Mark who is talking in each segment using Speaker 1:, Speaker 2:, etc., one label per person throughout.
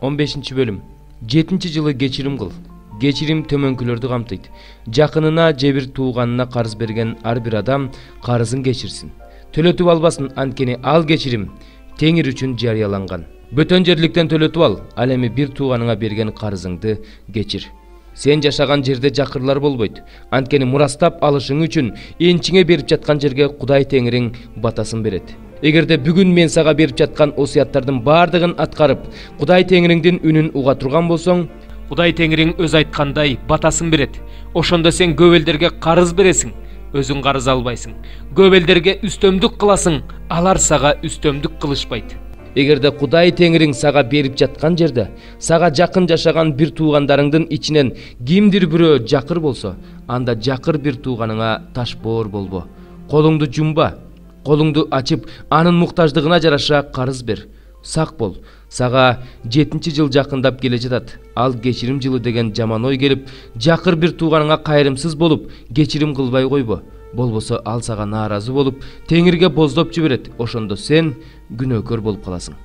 Speaker 1: 15-бөлүм. 7-жылы кечирим кыл. Кечирим төмөнкүлөрдү камтыйт. Жакынына же бир тууганына карыз берген ар бир адам карызын кечирсин. Төлөтүп албасын, анткени ал кечирим теңир үчүн жарыяланган. Бөтөн жерликтен төлөтүп ал, ал эми бир тууганыңа берген карызыңды кечир. Сен жашаган жерде жакырлар болбойт. Анткени мурастап алышың үчүн энчиңе берип жаткан жерге Кудай Теңириң батасын берет. Эгерде бүгүн мен сага берип жаткан осуяттардын бардыгын аткарып, Кудай Теңириңдин үнүн уга турган болсоң, Кудай Теңириң өз айткандай батасын берет. Ошондо сен көп элдерге карыз бересиң, өзүң карыз албайсың. Көп элдерге үстөмдүк кыласың, алар сага үстөмдүк кылышпайт. Эгерде Кудай Теңириң сага берип жаткан жерде сага жакын жашаган бир туугандарыңдын ичинен кимдир бирөө жакыр болсо, анда жакыр бир тууганыңа таш боор болбо. Колуңду жумба, колуңду ачып, анын муктаждыгына жараша карыз бер. Сак бол. Сага 7-жыл жакындап келе жатат. Ал кечирим жылы деген жаман ой келип, жакыр бир тууганыңа кайрымсыз болуп, кечирим кылбай койбо. Болбосо ал сага нааразы болуп, Теңирге боздоп жиберет. Ошондо сен күнөөкөр болуп каласың.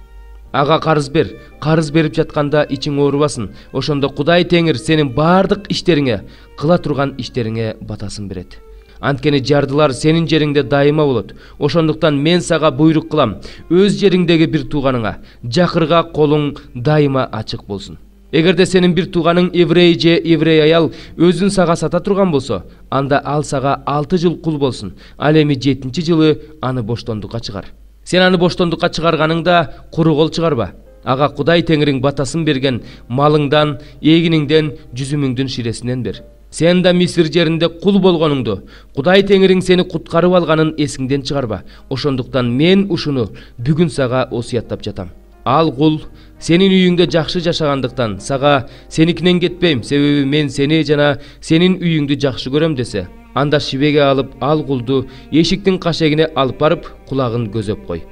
Speaker 1: Ага карыз бер. Карыз берип жатканда ичиң оорубасын. Ошондо Кудай Теңир сенин бардык иштериңе, кыла турган иштериңе батасын берет. Анткени жардылар сенин жериңде дайыма болот. Ошондуктан мен сага буйрук кылам. Өз жериңдеги бир тууганыңа, жакырга колуң дайыма ачык болсун. Эгерде сенин бир тууганың еврей же еврей аял өзүн сага сата турган болсо, анда ал сага 6 жыл кул болсун. Ал эми 7-жылы аны боштондукка чыгар. Сен аны боштондукка чыгарганыңда куру кол чыгарба. Ага Кудай Теңириң батасын берген малыңдан, эгиниңден, жүзүмүңдүн ширесинен бер. Сен да Мисир жеринде кул болгонуңду, Кудай Теңириң сени куткарып алганын эсиңден чыгарба. Ошондуктан мен ушуну бүгүн сага осуяттап жатам. Ал кул сенин үйүңдө жакшы жашагандыктан сага сеникинен кетпейм, себеби мен сени жана сенин үйүңдү жакшы көрөм десе, анда шибеге алып ал кулду эшиктин кашегине алып барып кулагын көзөп кой.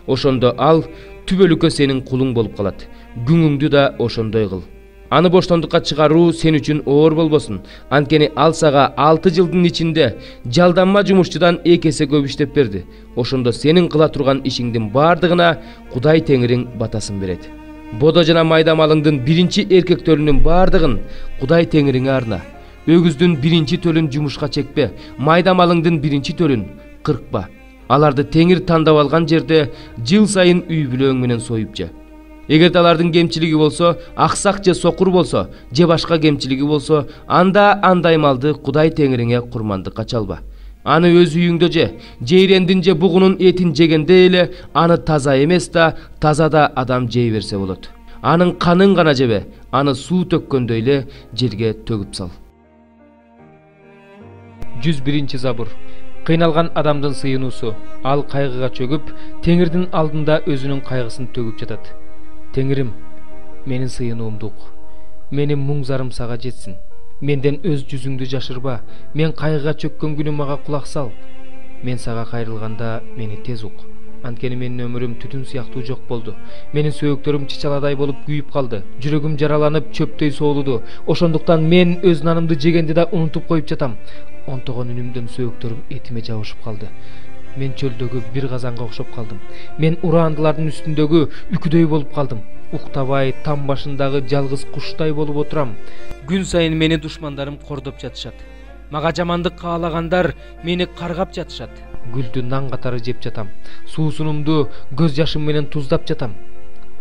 Speaker 1: Ошондо ал түбөлүккө сенин кулуң болуп калат. Күңүңдү да ошондой кыл. Аны боштондукка чыгаруу сен үчүн оор болбосун. Анткени ал сага 6 жылдын ичинде жалданма жумушчудан 2 эсе көп иштеп берди. Ошондо сенин кыла турган ишиңдин бардыгына Кудай Теңириң батасын берет. Бодо жана майда малыңдын биринчи эркектеринин бардыгын Кудай Теңириңе арна. Өгүздүн биринчи төлүн жумушка чекпе, майда малыңдын биринчи төлүн кыркпа. Аларды Теңир тандап алган жерде жыл сайын үй бүлөң менен союп же. Эгерде алардын кемчилиги болсо, аксак же сокур болсо, же башка кемчилиги болсо, анда андай малды Кудай Теңириңе курмандыкка чалба. Аны өз үйүңдө же жейрендин же бугунун этин жегенде эле аны таза эмес да, таза да адам жей берсе болот. Анын канын гана жебе, аны суу төккөндөй эле жерге төгүп сал. 101 забур. Кыйналган адамдын сыйынуусу. Ал кайгыга чөгүп, Теңирдин алдында өзүнүн кайгысын төгүп жатат. Теңирим, менин сыйынуумду ук. Менин муң зарым сага жетсин. Менден өз жүзүңдү жашырба. Мен кайгыга чөккөн күнү мага кулак сал. Мен сага кайрылганда мени тез ук. Анткени менин өмүрүм түтүн сыяктуу жок болду. Менин сөөктөрүм чычаладай болуп күйүп калды. Жүрөгүм жараланып чөптөй соолуду. Ошондуктан мен өз нанымды жегенди да унутуп коюп жатам. Онтогон үнүмдөн сөөктөрүм этиме жабышып калды. Мен чөлдөгү бир казанга окшоп калдым. Мен ураандылардын үстүндөгү үкүдөй болуп калдым. Уктабай там башындагы жалгыз куштай болуп отурам. Күн сайын мени душмандарым кордоп жатышат. Мага жамандык каалагандар мени каргап жатышат. Гүлдү нан катары жеп жатам. Суусунумду көз жашым менен туздап жатам.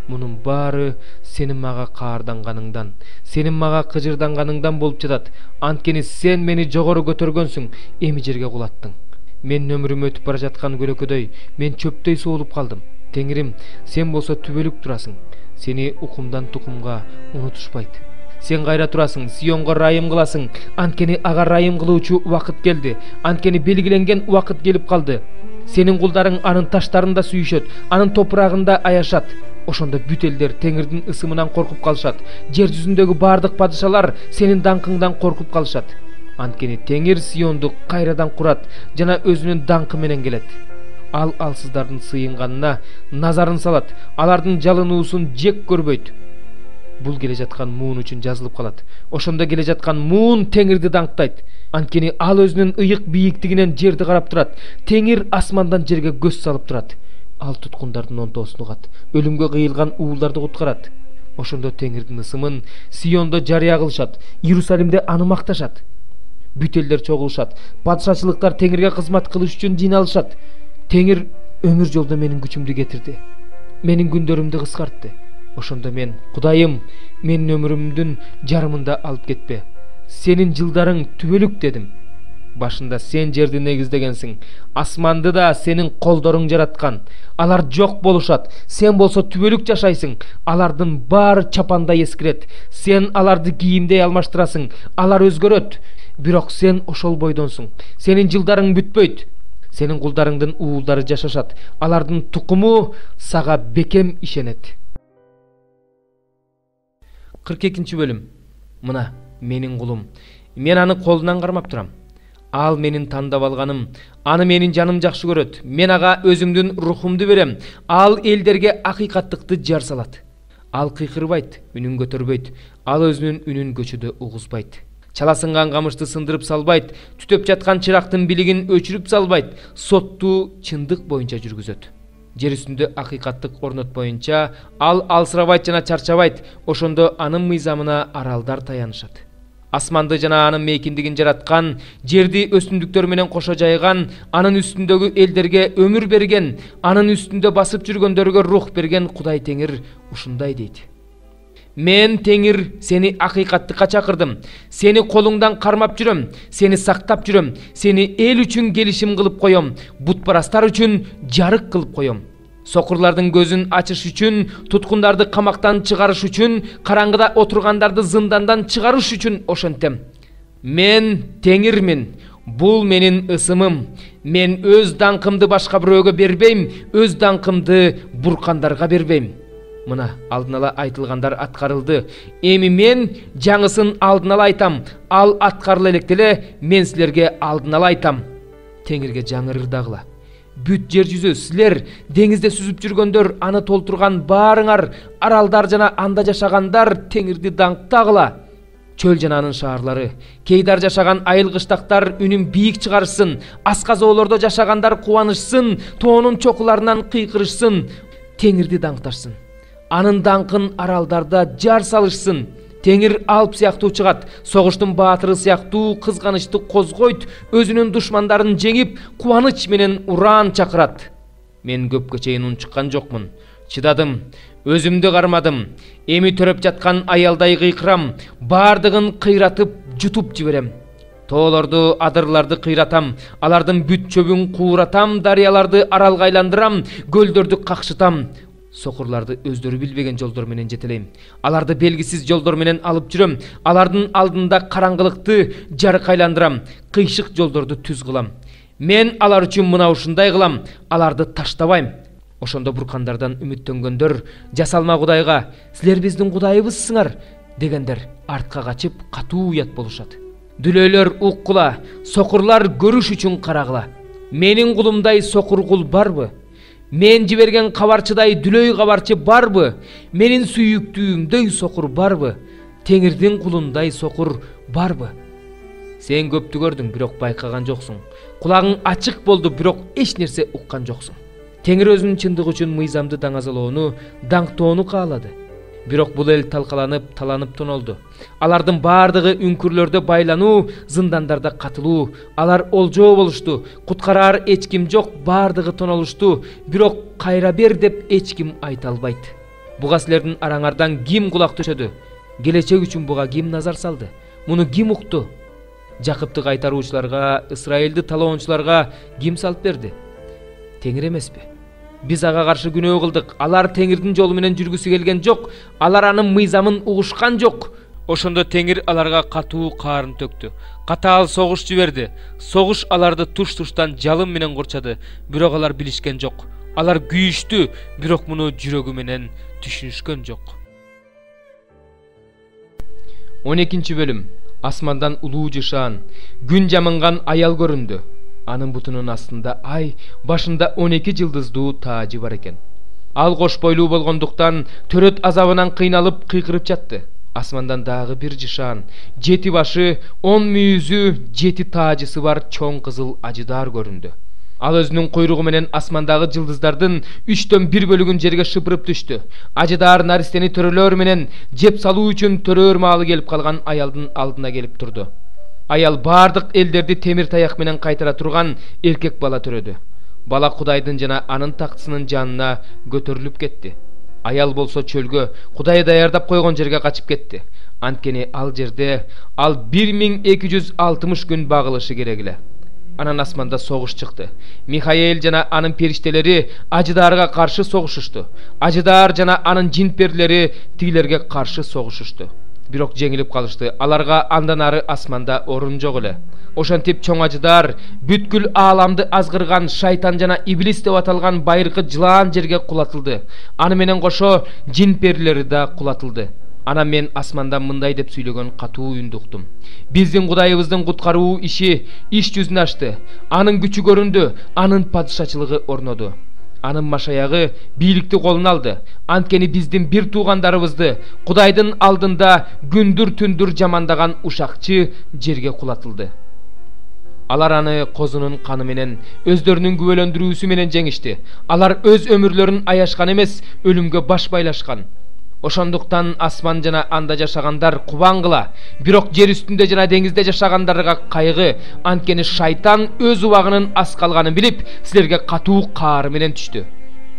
Speaker 1: Мунун баары сенин мага каарданганыңдан, сенин мага кыжырданганыңдан болуп жатат. Анткени сен мени жогору көтөргөнсүң, эми жерге кулаттың. Мен өмүрүм өтүп бара жаткан көлөкөдөй, мен чөптөй соолуп калдым. Теңирим, сен болсо түбөлүк турасың. Сени укумдан тукумга унутушпайт. Сен кайра турасың, Сионго райым кыласың. Анткени ага райым кылуучу убакыт келди. Анткени белгиленген убакыт келип калды. Сенин кулдарың анын таштарында сүйүшөт, анын топурагында аяшат. Ошондо бүт элдер Теңирдин ысымынан коркуп калышат. Жер жүзүндөгү бардык падышалар сенин даңкыңдан коркуп калышат. Анткени Теңир Сионду кайрадан курат жана өзүнүн даңкы менен келет. Ал алсыздардын сыйынганына назарын салат. Алардын жалынуусун жек көрбөйт. Бул келе жаткан муун үчүн жазылып калат. Ошондо келе жаткан муун Теңирди даңктайт. Анткени ал өзүнүн ыйык бийиктигинен жерди карап турат. Теңир асмандан жерге көз салып турат. Ал туткундардын онтоосун угат. Өлүмгө кыйылган уулдарды куткарат. Ошондо Теңирдин ысымын Сиондо жарыя кылышат, Иерусалимде аны макташат. Бүт элдер чогулушат, падышачылыктар Теңирге кызмат кылыш үчүн жыйналышат. Теңир өмүр жолдо менин күчүмдү кетирди, менин күндөрүмдү кыскартты. Ошондо мен: Кудайым, менин өмүрүмдүн жарымында алып кетпе. Сенин жылдарың түбөлүк дедим. Башында сен жерди негиздегенсиң, асманды да сенин колдоруң жараткан. Алар жок болушат, сен болсо түбөлүк жашайсың. Алардын баары чапандай эскирет, сен аларды кийимдей алмаштырасың. Алар өзгөрөт, бирок сен ошол бойдонсуң. Сенин жылдарың бүтпөйт. Сенин кулдарыңдын уулдары жашашат, алардын тукуму сага бекем ишенет. 42 бөлүм. Мына менин кулум, мен аны колунан кармап турам. Ал менин тандап алганым, аны менин жаным жакшы көрөт. Мен ага өзүмдүн рухумду берем. Ал элдерге акыйкаттыкты жар салат. Ал кыйкырбайт, үнүн көтөрбөйт. Ал өзүнүн үнүн көчөдө угузбайт. Чаласынган камышты сындырып салбайт, түтөп жаткан чырактын билигин өчүрүп салбайт. Сотту чындык боюнча жүргүзөт. Жер үстүндө акыйкаттык орнотпоюнча ал алсырабайт жана чарчабайт. Ошондо анын мыйзамына аралдар таянышат. Асманды жана анын мейкиндигин жараткан, жерди өсүмдүктөр менен кошо жайган, анын үстүндөгү элдерге өмүр берген, анын үстүндө басып жүргөндөргө рух берген Кудай Теңир ушундай дейт: Мен Теңир сени акыйкаттыкка чакырдым. Сени колуңдан кармап жүрөм, сени сактап жүрөм, сени эл үчүн келишим кылып коем, бутпарастар үчүн жарык кылып коем. Сокурлардын көзүн ачыш үчүн, туткундарды камактан чыгарыш үчүн, караңгыда отургандарды зындандан чыгарыш үчүн ошентем. Мен Теңирмин, бул менин ысымым. Мен өз даңкымды башка бирөөгө бербейм, өз даңкымды буркандарга бербейм. Мына алдын ала айтылгандар аткарылды. Эми мен жаңысын алдын ала айтам. Ал аткарыла электе эле мен силерге алдын ала айтам. Теңирге жаңы ырдагыла. Бүт жер жүзү, силер деңизде сүзүп жүргөндөр, аны толтурган баарыңар, аралдар жана анда жашагандар Теңирди даңктагыла. Чөл жана анын шаарлары, Кейдар жашаган айыл кыштактар үнүн бийик чыгарышсын, асказоолордо жашагандар кубанышсын, тоонун чокуларынан кыйкырышсын, Теңирди даңкташсын. Анын даңкын аралдарда жар салышсын. Теңир алп сыяктуу чыгат, согуштун баатыры сыяктуу кызганычты козгойт, өзүнүн душмандарын жеңип, кубаныч менен уран чакырат. Мен көпкө чейин унчуккан жокмун, чыдадым, өзүмдү кармадым. Эми төрөп жаткан аялдай кыйкырам, бардыгын кыйратып жутуп жиберем. Тоолорду, адырларды кыйратам, алардын бүт чөбүн кууратам, дарыяларды аралга айландырам, көлдөрдү какшытам. Сокурларды өздөрү билбеген жолдор менен жетелейм. Аларды белгисиз жолдор менен алып жүрөм. Алардын алдында караңгылыкты жарык айландырам, кыйшык жолдорду түз кылам. Мен алар үчүн мына ушундай кылам, аларды таштабайм. Ошондо буркандардан үмүттөнгөндөр жасалма Кудайга: "Силер биздин Кудайыбызсыңар" дегендер артка качып катуу уят болушат. Дүлөйлөр уккула, сокурлар көрүш үчүн карагыла. Менин кулумдай сокур кул барбы? Мен жиберген кабарчыдай дүлөй кабарчы барбы? Менин сүйүктүүмдөй сокур барбы? Теңирдин кулундай сокур барбы? Сен көптү көрдүң, бирок байкаган жоксуң. Кулагың ачык болду, бирок эч нерсе уккан жоксуң. Теңир өзүнүн чындыгы үчүн мыйзамды даңазалоону, даңктоону каалады. Бирок бул эл талкаланып, таланып тонолду. Алардын бардыгы үңкүрлөрдө байлануу, зындандарда катылуу. Алар олжоо болушту. Куткараар эч ким жок, бардыгы тонолушту. Бирок кайра бер деп эч ким айта албайт. Буга силердин араңардан ким кулак төшөдү? Келечек үчүн буга ким назар салды? Муну ким укту? Жакыпты кайтаруучуларга, Исраилди талоончуларга ким салып берди? Теңир эмеспи? Биз ага каршы күнөө кылдык. Алар Теңирдин жолу менен жүргүсү келген жок. Алар анын мыйзамын угушкан жок. Ошондо Теңир аларга катуу каарын төктү. Катаал согуш жиберди. Согуш аларды туш-туштан жалын менен курчады. Бирок алар билишкен жок. Алар күйүштү, бирок муну жүрөгү менен түшүнүшкөн жок. 12 бөлүм. Асмандан улуу жышаан, күн жамынган аял көрүндү. Анын бутунун астында ай, башында 12 жылдыздуу таажы бар экен. Ал кош бойлуу болгондуктан төрөт азабынан кыйналып кыйкырып жатты. Асмандан дагы бир жышаан, 7 башы, 10 мүйүзү, 7 таажысы бар чоң кызыл ажыдаар көрүндү. Ал өзүнүн куйругу менен асмандагы жылдыздардын 1/3 бөлүгүн жерге шыпырып түштү. Ажыдаар наристени төрөлөр менен жеп салуу үчүн төрөөр маалы келип калган аялдын алдына келип турду. Аял бардык элдерди темир таяк менен кайтара турган эркек бала төрөдү. Бала Кудайдын жана анын тактысынын жанына көтөрүлүп кетти. Аял болсо чөлгө, Кудай даярдап койгон жерге качып кетти. Анткени ал жерде ал 1260 күн багылышы керек эле. Анан асманда согуш чыкты. Михаил жана анын периштелери Ажыдаарга каршы согушушту. Ажыдаар жана анын жин-перилери тигилерге каршы согушушту. Бирок жеңилип калышты. Аларга андан ары асманда орун жок эле. Ошентип чоң Ажыдаар бүткүл ааламды азгырган шайтан жана иблис деп аталган байыркы жылаан жерге кулатылды. Аны менен кошо жин-перилери да кулатылды. Анан мен асмандан мындай деп сүйлөгөн катуу үндү уктум. Биздин Кудайыбыздын куткаруу иш жүзүн ачты. Анын күчү көрүндү, анын падышачылыгы орноду. Анын машаягы бийликти колуна алды. Анткени биздин бир туугандарыбызды Кудайдын алдында күндүр-түндүр жамандаган ушакчы жерге кулатылды. Алар аны козунун каны менен, өздөрүнүн күбөлөндүрүүсү менен жеңишти. Алар өз өмүрлөрүн аяшкан эмес, өлүмгө баш байлашкан. Ошондуктан асман жана анда жашагандар кубан кыла, бирок жер үстүндө жана деңизде жашагандарга кайгы, анткени шайтан өз убагынын аз калганын билип, силерге катуу каары менен түштү.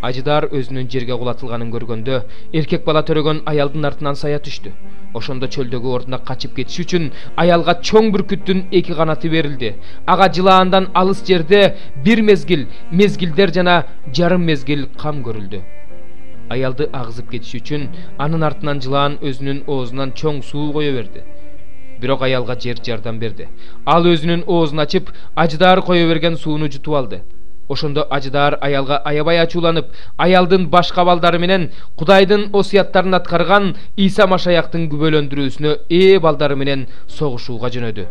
Speaker 1: Ажыдаар өзүнүн жерге кулатылганын көргөндө, эркек бала төрөгөн аялдын артынан сая түштү. Ошондо чөлдөгү ордуна качып кетиш үчүн аялга чоң бүркүттүн 2 канаты берилди. Ага жылаандан алыс жерде бир мезгилдер жана жарым мезгил кам көрүлдү. Аялды агызып кетиш үчүн анын артынан жылаан өзүнүн оозунан чоң суу кое берди. Бирок аялга жер жардам берди. Ал өзүнүн оозун ачып, Ажыдаар кое берген сууну жутуп алды. Ошондо Ажыдаар аялга аябай ачууланып, аялдын башка балдары менен Кудайдын осуяттарын аткарган Иса Машаяктын күбөлөндүрүүсүнө балдары менен согушууга жөнөдү.